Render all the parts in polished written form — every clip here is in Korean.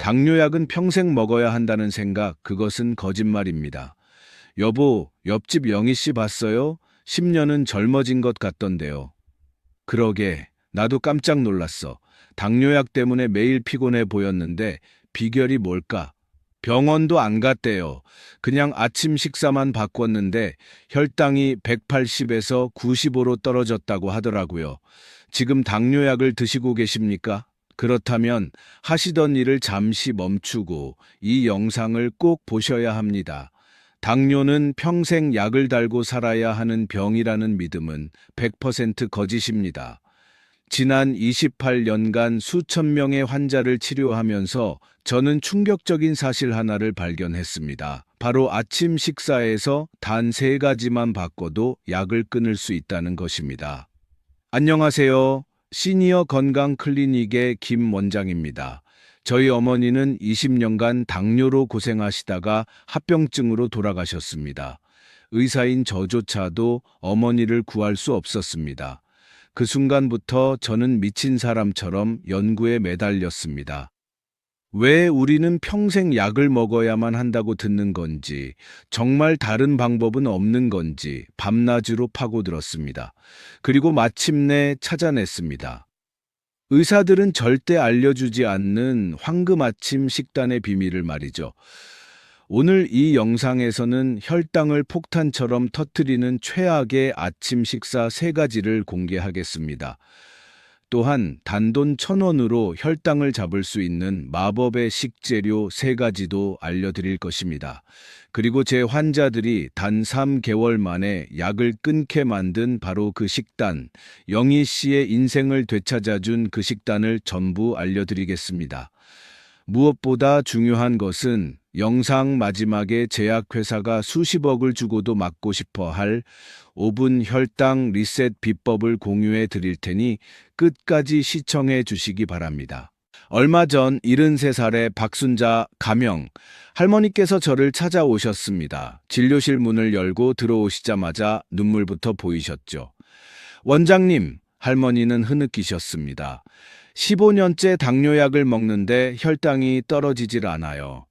당뇨약은 평생 먹어야 한다는 생각, 그것은 거짓말입니다. 여보, 옆집 영희 씨 봤어요? 10년은 젊어진 것 같던데요. 그러게, 나도 깜짝 놀랐어. 당뇨약 때문에 매일 피곤해 보였는데 비결이 뭘까? 병원도 안 갔대요. 그냥 아침 식사만 바꿨는데 혈당이 180에서 95로 떨어졌다고 하더라고요. 지금 당뇨약을 드시고 계십니까? 그렇다면 하시던 일을 잠시 멈추고 이 영상을 꼭 보셔야 합니다. 당뇨는 평생 약을 달고 살아야 하는 병이라는 믿음은 100% 거짓입니다. 지난 28년간 수천 명의 환자를 치료하면서 저는 충격적인 사실 하나를 발견했습니다. 바로 아침 식사에서 단 3가지만 바꿔도 약을 끊을 수 있다는 것입니다. 안녕하세요. 시니어 건강 클리닉의 김 원장입니다. 저희 어머니는 20년간 당뇨로 고생하시다가 합병증으로 돌아가셨습니다. 의사인 저조차도 어머니를 구할 수 없었습니다. 그 순간부터 저는 미친 사람처럼 연구에 매달렸습니다. 왜 우리는 평생 약을 먹어야만 한다고 듣는 건지, 정말 다른 방법은 없는 건지 밤낮으로 파고들었습니다. 그리고 마침내 찾아냈습니다. 의사들은 절대 알려주지 않는 황금 아침 식단의 비밀을 말이죠. 오늘 이 영상에서는 혈당을 폭탄처럼 터뜨리는 최악의 아침 식사 3가지를 공개하겠습니다. 또한 단돈 1,000원으로 혈당을 잡을 수 있는 마법의 식재료 3가지도 알려드릴 것입니다. 그리고 제 환자들이 단 3개월 만에 약을 끊게 만든 바로 그 식단, 영희 씨의 인생을 되찾아준 그 식단을 전부 알려드리겠습니다. 무엇보다 중요한 것은 영상 마지막에 제약회사가 수십억을 주고도 막고 싶어 할 5분 혈당 리셋 비법을 공유해 드릴 테니 끝까지 시청해 주시기 바랍니다. 얼마 전 73살의 박순자 가명 할머니께서 저를 찾아오셨습니다. 진료실 문을 열고 들어오시자마자 눈물부터 보이셨죠. 원장님, 할머니는 흐느끼셨습니다. 15년째 당뇨약을 먹는데 혈당이 떨어지질 않아요.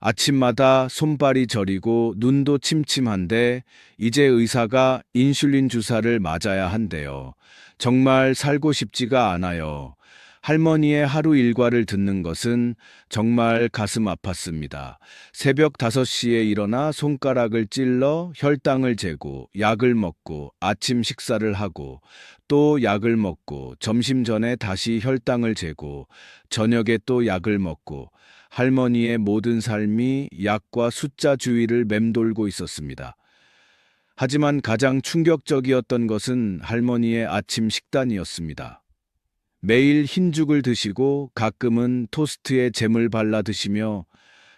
아침마다 손발이 저리고 눈도 침침한데 이제 의사가 인슐린 주사를 맞아야 한대요. 정말 살고 싶지가 않아요. 할머니의 하루 일과를 듣는 것은 정말 가슴 아팠습니다. 새벽 5시에 일어나 손가락을 찔러 혈당을 재고 약을 먹고 아침 식사를 하고 또 약을 먹고 점심 전에 다시 혈당을 재고 저녁에 또 약을 먹고 할머니의 모든 삶이 약과 숫자 주위를 맴돌고 있었습니다. 하지만 가장 충격적이었던 것은 할머니의 아침 식단이었습니다. 매일 흰죽을 드시고 가끔은 토스트에 잼을 발라 드시며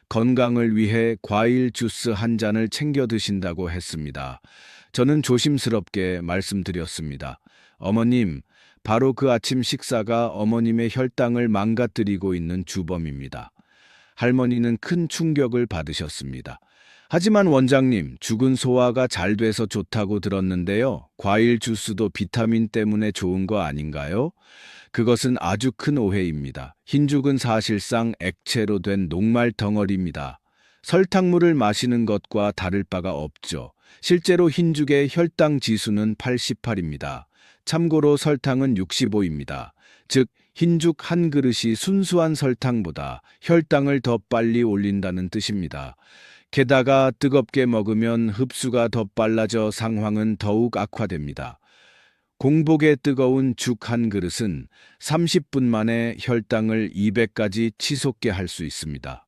건강을 위해 과일 주스 한 잔을 챙겨 드신다고 했습니다. 저는 조심스럽게 말씀드렸습니다. 어머님, 바로 그 아침 식사가 어머님의 혈당을 망가뜨리고 있는 주범입니다. 할머니는 큰 충격을 받으셨습니다. 하지만 원장님, 죽은 소화가 잘 돼서 좋다고 들었는데요. 과일 주스도 비타민 때문에 좋은 거 아닌가요? 그것은 아주 큰 오해입니다. 흰죽은 사실상 액체로 된 녹말 덩어리입니다. 설탕물을 마시는 것과 다를 바가 없죠. 실제로 흰죽의 혈당 지수는 88입니다. 참고로 설탕은 65입니다. 즉, 흰죽 한 그릇이 순수한 설탕보다 혈당을 더 빨리 올린다는 뜻입니다. 게다가 뜨겁게 먹으면 흡수가 더 빨라져 상황은 더욱 악화됩니다. 공복에 뜨거운 죽 한 그릇은 30분 만에 혈당을 200까지 치솟게 할 수 있습니다.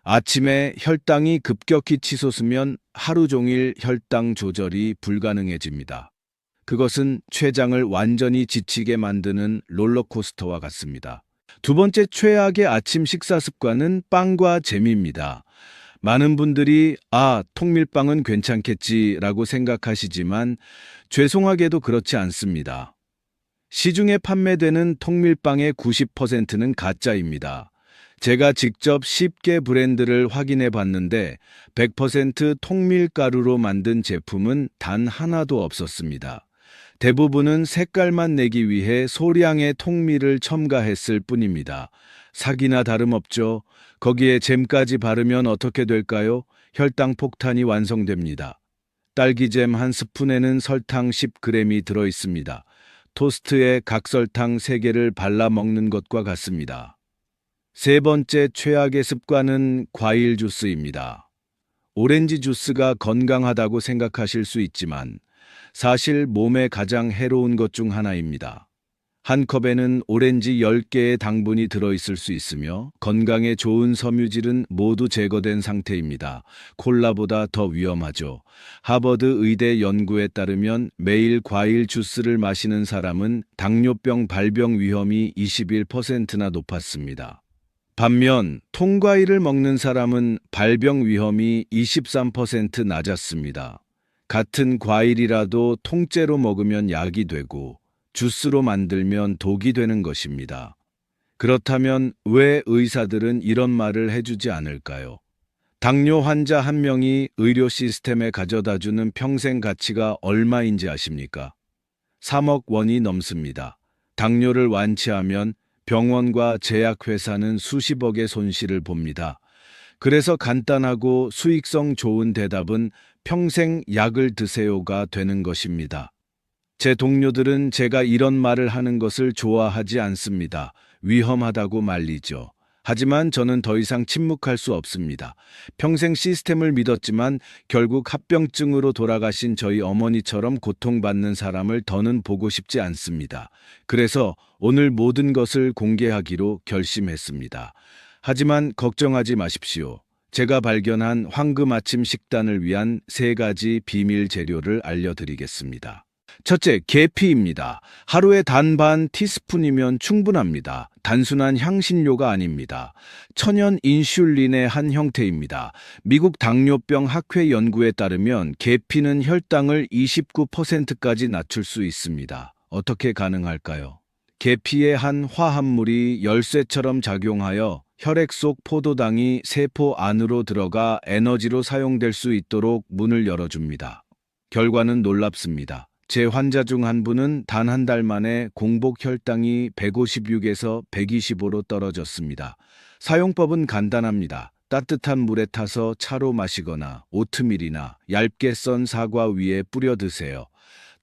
아침에 혈당이 급격히 치솟으면 하루 종일 혈당 조절이 불가능해집니다. 그것은 췌장을 완전히 지치게 만드는 롤러코스터와 같습니다. 두 번째 최악의 아침 식사 습관은 빵과 잼입니다. 많은 분들이 통밀빵은 괜찮겠지라고 생각하시지만 죄송하게도 그렇지 않습니다. 시중에 판매되는 통밀빵의 90%는 가짜입니다. 제가 직접 10개 브랜드를 확인해 봤는데 100% 통밀가루로 만든 제품은 단 하나도 없었습니다. 대부분은 색깔만 내기 위해 소량의 통밀을 첨가했을 뿐입니다. 사기나 다름없죠. 거기에 잼까지 바르면 어떻게 될까요? 혈당 폭탄이 완성됩니다. 딸기잼 한 스푼에는 설탕 10g이 들어 있습니다. 토스트에 각설탕 3개를 발라 먹는 것과 같습니다. 세 번째 최악의 습관은 과일 주스입니다. 오렌지 주스가 건강하다고 생각하실 수 있지만 사실 몸에 가장 해로운 것 중 하나입니다. 한 컵에는 오렌지 10개의 당분이 들어있을 수 있으며 건강에 좋은 섬유질은 모두 제거된 상태입니다. 콜라보다 더 위험하죠. 하버드 의대 연구에 따르면 매일 과일 주스를 마시는 사람은 당뇨병 발병 위험이 21%나 높았습니다. 반면 통과일을 먹는 사람은 발병 위험이 23% 낮았습니다. 같은 과일이라도 통째로 먹으면 약이 되고 주스로 만들면 독이 되는 것입니다. 그렇다면 왜 의사들은 이런 말을 해주지 않을까요? 당뇨 환자 한 명이 의료 시스템에 가져다주는 평생 가치가 얼마인지 아십니까? 3억 원이 넘습니다. 당뇨를 완치하면 병원과 제약회사는 수십억의 손실을 봅니다. 그래서 간단하고 수익성 좋은 대답은 평생 약을 드세요가 되는 것입니다. 제 동료들은 제가 이런 말을 하는 것을 좋아하지 않습니다. 위험하다고 말리죠. 하지만 저는 더 이상 침묵할 수 없습니다. 평생 시스템을 믿었지만 결국 합병증으로 돌아가신 저희 어머니처럼 고통받는 사람을 더는 보고 싶지 않습니다. 그래서 오늘 모든 것을 공개하기로 결심했습니다. 하지만 걱정하지 마십시오. 제가 발견한 황금 아침 식단을 위한 3가지 비밀 재료를 알려드리겠습니다. 첫째, 계피입니다. 하루에 단 반 티스푼이면 충분합니다. 단순한 향신료가 아닙니다. 천연 인슐린의 한 형태입니다. 미국 당뇨병 학회 연구에 따르면 계피는 혈당을 29%까지 낮출 수 있습니다. 어떻게 가능할까요? 계피의 한 화합물이 열쇠처럼 작용하여 혈액 속 포도당이 세포 안으로 들어가 에너지로 사용될 수 있도록 문을 열어줍니다. 결과는 놀랍습니다. 제 환자 중 한 분은 단 한 달 만에 공복 혈당이 156에서 125로 떨어졌습니다. 사용법은 간단합니다. 따뜻한 물에 타서 차로 마시거나 오트밀이나 얇게 썬 사과 위에 뿌려 드세요.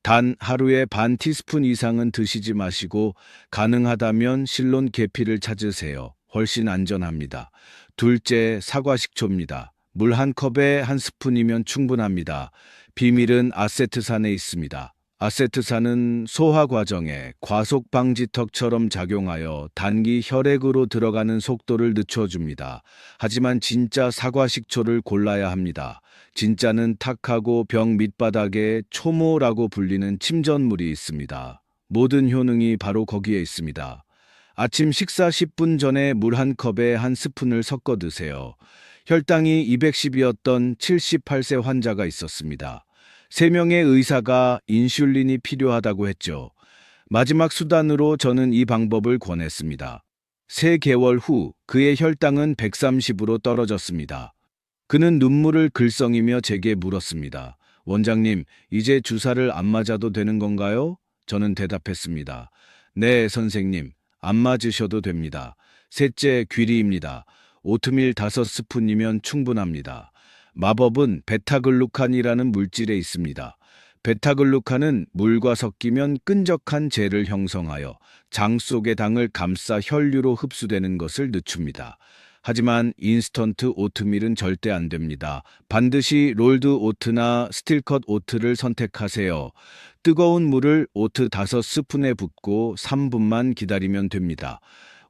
단 하루에 반 티스푼 이상은 드시지 마시고 가능하다면 실론 계피를 찾으세요. 훨씬 안전합니다. 둘째, 사과 식초입니다. 물 한 컵에 한 스푼이면 충분합니다. 비밀은 아세트산에 있습니다. 아세트산은 소화 과정에 과속 방지턱처럼 작용하여 단기 혈액으로 들어가는 속도를 늦춰줍니다. 하지만 진짜 사과 식초를 골라야 합니다. 진짜는 탁하고 병 밑바닥에 초모라고 불리는 침전물이 있습니다. 모든 효능이 바로 거기에 있습니다. 아침 식사 10분 전에 물 한 컵에 한 스푼을 섞어 드세요. 혈당이 210이었던 78세 환자가 있었습니다. 3명의 의사가 인슐린이 필요하다고 했죠. 마지막 수단으로 저는 이 방법을 권했습니다. 3개월 후 그의 혈당은 130으로 떨어졌습니다. 그는 눈물을 글썽이며 제게 물었습니다. 원장님, 이제 주사를 안 맞아도 되는 건가요? 저는 대답했습니다. 네, 선생님. 안 맞으셔도 됩니다. 셋째, 귀리입니다. 오트밀 5스푼이면 충분합니다. 마법은 베타글루칸이라는 물질에 있습니다. 베타글루칸은 물과 섞이면 끈적한 젤을 형성하여 장 속의 당을 감싸 혈류로 흡수되는 것을 늦춥니다. 하지만 인스턴트 오트밀은 절대 안 됩니다. 반드시 롤드 오트나 스틸컷 오트를 선택하세요. 뜨거운 물을 오트 5스푼에 붓고 3분만 기다리면 됩니다.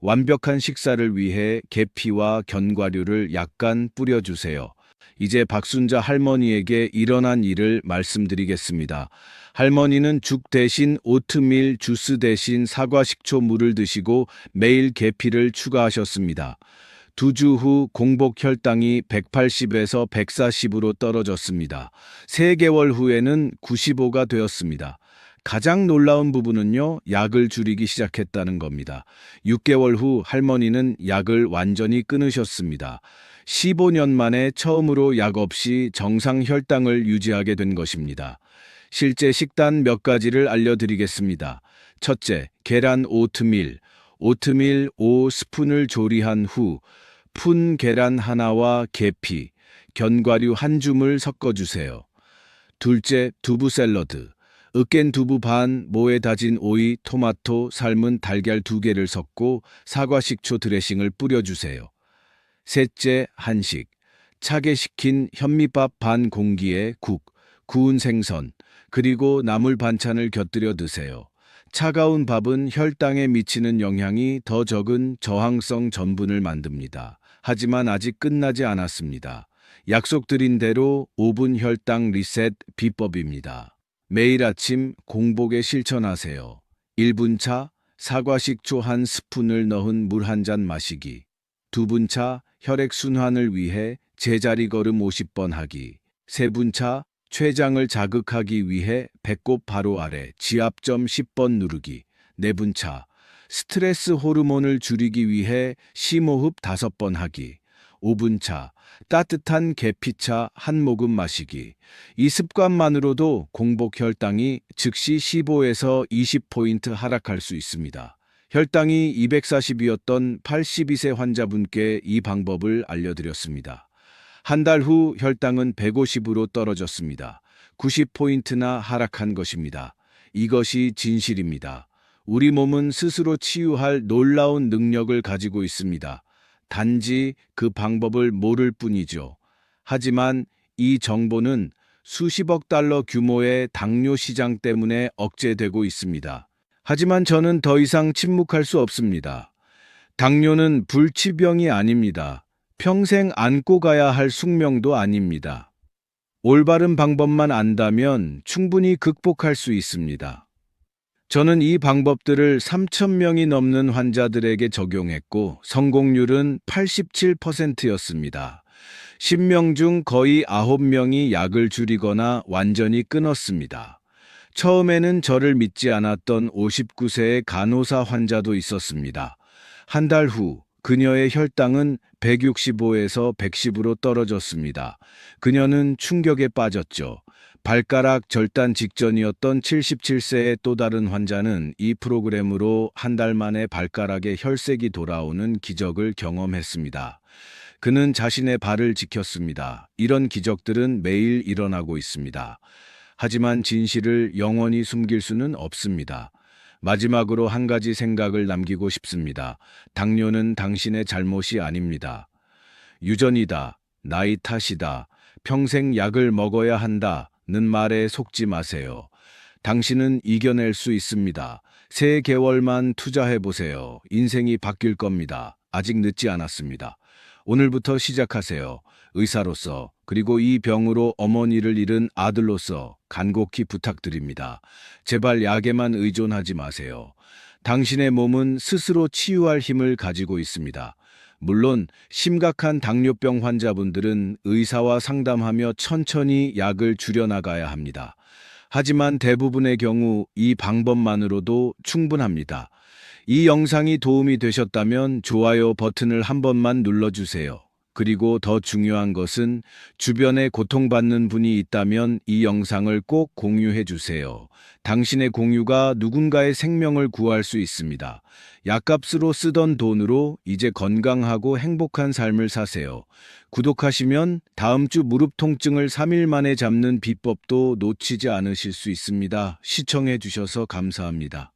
완벽한 식사를 위해 계피와 견과류를 약간 뿌려주세요. 이제 박순자 할머니에게 일어난 일을 말씀드리겠습니다. 할머니는 죽 대신 오트밀 주스 대신 사과 식초 물을 드시고 매일 계피를 추가하셨습니다. 2주 후 공복 혈당이 180에서 140으로 떨어졌습니다. 3개월 후에는 95가 되었습니다. 가장 놀라운 부분은요, 약을 줄이기 시작했다는 겁니다. 6개월 후 할머니는 약을 완전히 끊으셨습니다. 15년 만에 처음으로 약 없이 정상 혈당을 유지하게 된 것입니다. 실제 식단 몇 가지를 알려드리겠습니다. 첫째, 계란 오트밀. 오트밀 5스푼을 조리한 후 푼 계란 하나와 계피, 견과류 한 줌을 섞어주세요. 둘째, 두부 샐러드. 으깬 두부 반, 모에 다진 오이, 토마토, 삶은 달걀 2개를 섞고 사과 식초 드레싱을 뿌려주세요. 셋째, 한식. 차게 식힌 현미밥 반 공기에 국, 구운 생선, 그리고 나물 반찬을 곁들여 드세요. 차가운 밥은 혈당에 미치는 영향이 더 적은 저항성 전분을 만듭니다. 하지만 아직 끝나지 않았습니다. 약속드린 대로 5분 혈당 리셋 비법입니다. 매일 아침 공복에 실천하세요. 1분 차, 사과 식초 한 스푼을 넣은 물 한 잔 마시기. 2분 차, 혈액 순환을 위해 제자리 걸음 50번 하기. 3분 차, 췌장을 자극하기 위해 배꼽 바로 아래 지압점 10번 누르기. 4분 차, 스트레스 호르몬을 줄이기 위해 심호흡 5번 하기. 5분 차, 따뜻한 계피차 한 모금 마시기. 이 습관만으로도 공복 혈당이 즉시 15에서 20포인트 하락할 수 있습니다. 혈당이 240이었던 82세 환자분께 이 방법을 알려드렸습니다. 한 달 후 혈당은 150으로 떨어졌습니다. 90포인트나 하락한 것입니다. 이것이 진실입니다. 우리 몸은 스스로 치유할 놀라운 능력을 가지고 있습니다. 단지 그 방법을 모를 뿐이죠. 하지만 이 정보는 수십억 달러 규모의 당뇨 시장 때문에 억제되고 있습니다. 하지만 저는 더 이상 침묵할 수 없습니다. 당뇨는 불치병이 아닙니다. 평생 안고 가야 할 숙명도 아닙니다. 올바른 방법만 안다면 충분히 극복할 수 있습니다. 저는 이 방법들을 3,000명이 넘는 환자들에게 적용했고 성공률은 87%였습니다. 10명 중 거의 9명이 약을 줄이거나 완전히 끊었습니다. 처음에는 저를 믿지 않았던 59세의 간호사 환자도 있었습니다. 한 달 후 그녀의 혈당은 165에서 110으로 떨어졌습니다. 그녀는 충격에 빠졌죠. 발가락 절단 직전이었던 77세의 또 다른 환자는 이 프로그램으로 한 달 만에 발가락에 혈색이 돌아오는 기적을 경험했습니다. 그는 자신의 발을 지켰습니다. 이런 기적들은 매일 일어나고 있습니다. 하지만 진실을 영원히 숨길 수는 없습니다. 마지막으로 한 가지 생각을 남기고 싶습니다. 당뇨는 당신의 잘못이 아닙니다. 유전이다, 나이 탓이다, 평생 약을 먹어야 한다는 말에 속지 마세요. 당신은 이겨낼 수 있습니다. 3개월만 투자해보세요. 인생이 바뀔 겁니다. 아직 늦지 않았습니다. 오늘부터 시작하세요. 의사로서, 그리고 이 병으로 어머니를 잃은 아들로서 간곡히 부탁드립니다. 제발 약에만 의존하지 마세요. 당신의 몸은 스스로 치유할 힘을 가지고 있습니다. 물론 심각한 당뇨병 환자분들은 의사와 상담하며 천천히 약을 줄여나가야 합니다. 하지만 대부분의 경우 이 방법만으로도 충분합니다. 이 영상이 도움이 되셨다면 좋아요 버튼을 한 번만 눌러주세요. 그리고 더 중요한 것은 주변에 고통받는 분이 있다면 이 영상을 꼭 공유해 주세요. 당신의 공유가 누군가의 생명을 구할 수 있습니다. 약값으로 쓰던 돈으로 이제 건강하고 행복한 삶을 사세요. 구독하시면 다음 주 무릎 통증을 3일 만에 잡는 비법도 놓치지 않으실 수 있습니다. 시청해 주셔서 감사합니다.